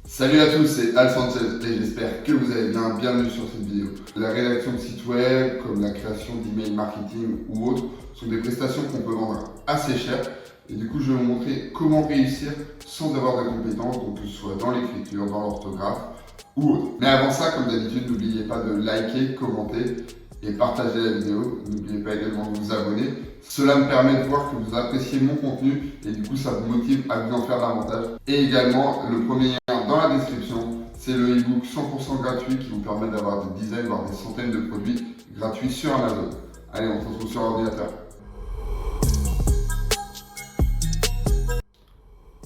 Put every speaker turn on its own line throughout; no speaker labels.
Salut à tous, c'est Al Sanchez et j'espère que vous allez bien. Bienvenue sur cette vidéo. La rédaction de sites web, comme la création d'email marketing ou autres, sont des prestations qu'on peut vendre assez cher. Et du coup, je vais vous montrer comment réussir sans avoir de compétences, donc que ce soit dans l'écriture, dans l'orthographe ou autre. Mais avant ça, comme d'habitude, n'oubliez pas de liker, commenter et partager la vidéo. N'oubliez pas également de vous abonner. Cela me permet de voir que vous appréciez mon contenu et du coup ça vous motive à vous en faire davantage. Et également, le premier lien dans la description, c'est le e-book 100% gratuit qui vous permet d'avoir des dizaines, voire des centaines de produits gratuits sur Amazon. Allez, on se retrouve sur l'ordinateur.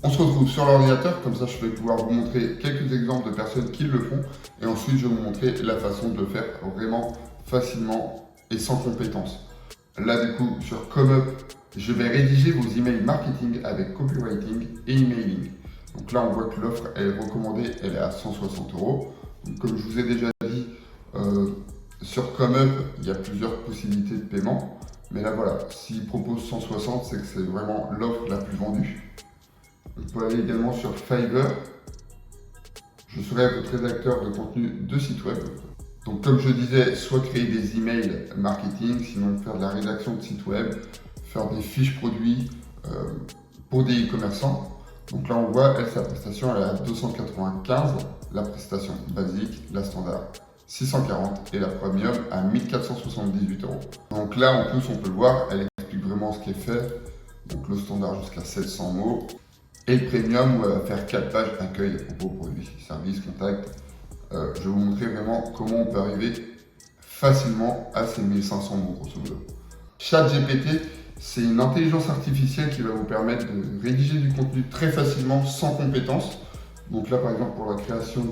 On se retrouve sur l'ordinateur, comme ça je vais pouvoir vous montrer quelques exemples de personnes qui le font et ensuite je vais vous montrer la façon de le faire vraiment facilement et sans compétences. Là du coup sur ComeUp, je vais rédiger vos emails marketing avec copywriting et emailing. Donc là on voit que l'offre est recommandée, elle est à 160 €. Donc comme je vous ai déjà dit, sur ComeUp il y a plusieurs possibilités de paiement. Mais là voilà, s'il propose 160, c'est que c'est vraiment l'offre la plus vendue. Vous pouvez aller également sur Fiverr. Je serai votre rédacteur de contenu de site web. Donc comme je disais, soit créer des emails marketing, sinon faire de la rédaction de site web, faire des fiches produits pour des e-commerçants. Donc là on voit, elle, sa prestation elle est à 295, la prestation basique, la standard 640 et la premium à 1478 €. Donc là en plus on peut le voir, elle explique vraiment ce qui est fait. Donc le standard jusqu'à 700 mots. Et le premium où elle va faire 4 pages accueil à propos produits, services, contacts. Je vais vous montrer vraiment comment on peut arriver facilement à ces 1500 mots grosso modo. ChatGPT, c'est une intelligence artificielle qui va vous permettre de rédiger du contenu très facilement sans compétences. Donc là par exemple pour la création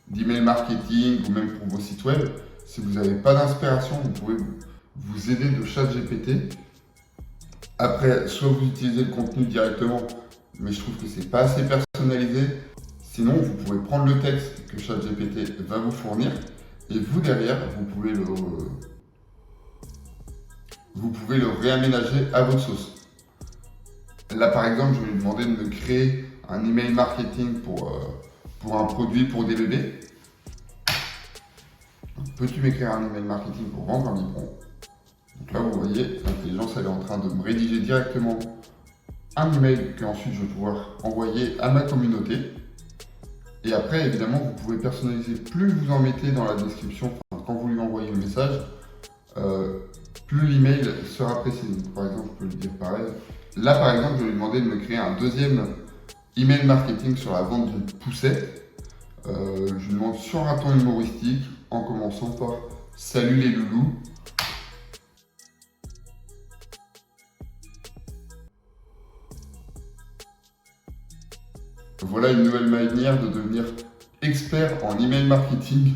d'email marketing ou même pour vos sites web, si vous n'avez pas d'inspiration, vous pouvez vous aider de ChatGPT. Après, soit vous utilisez le contenu directement, mais je trouve que c'est pas assez personnalisé. Sinon, vous pouvez prendre le texte que ChatGPT va vous fournir et vous derrière, vous pouvez le réaménager à votre sauce. Là, par exemple, je vais lui demander de me créer un email marketing pour un produit pour des bébés. Peux-tu m'écrire un email marketing pour vendre un biberon? Donc là, vous voyez, l'intelligence, elle est en train de me rédiger directement un email que ensuite je vais pouvoir envoyer à ma communauté. Et après, évidemment, vous pouvez personnaliser. Plus vous en mettez dans la description, quand vous lui envoyez le message, plus l'email sera précis. Donc, par exemple, je peux lui dire pareil. Là, par exemple, je vais lui demander de me créer un deuxième email marketing sur la vente d'une poussette. Je lui demande sur un ton humoristique, en commençant par « Salut les loulous ». Voilà une nouvelle manière de devenir expert en email marketing.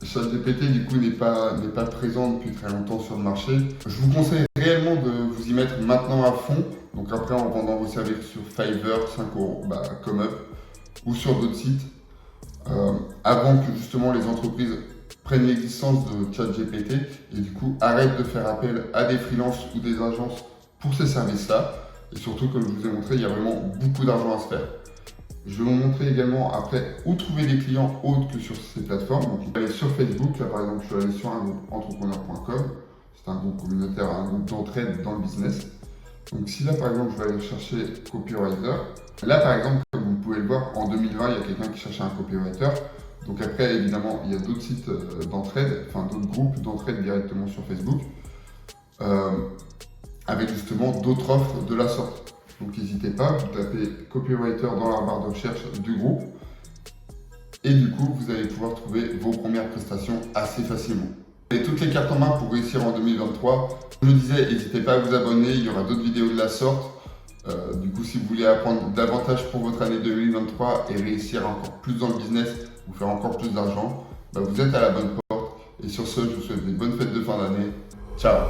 ChatGPT du coup n'est pas présent depuis très longtemps sur le marché. Je vous conseille réellement de vous y mettre maintenant à fond. Donc après en vendant vos services sur Fiverr, 5 €, ComeUp ou sur d'autres sites. Avant que justement les entreprises prennent l'existence de ChatGPT et du coup arrêtent de faire appel à des freelances ou des agences pour ces services-là. Et surtout, comme je vous ai montré, il y a vraiment beaucoup d'argent à se faire. Je vais vous montrer également après où trouver des clients autres que sur ces plateformes. Donc, on peut aller sur Facebook. Là, par exemple, je suis allé sur un groupe entrepreneur.com. C'est un groupe communautaire, un groupe d'entraide dans le business. Donc, si là, par exemple, je vais aller chercher copywriter. Là, par exemple, comme vous pouvez le voir, en 2020, il y a quelqu'un qui cherchait un copywriter. Donc après, évidemment, il y a d'autres sites d'entraide, enfin d'autres groupes d'entraide directement sur Facebook. Avec justement d'autres offres de la sorte. Donc n'hésitez pas, vous tapez copywriter dans la barre de recherche du groupe et du coup vous allez pouvoir trouver vos premières prestations assez facilement. Et toutes les cartes en main pour réussir en 2023. Comme je disais, n'hésitez pas à vous abonner, il y aura d'autres vidéos de la sorte. Du coup si vous voulez apprendre davantage pour votre année 2023 et réussir encore plus dans le business, vous faire encore plus d'argent, vous êtes à la bonne porte. Et sur ce, je vous souhaite des bonnes fêtes de fin d'année. Ciao!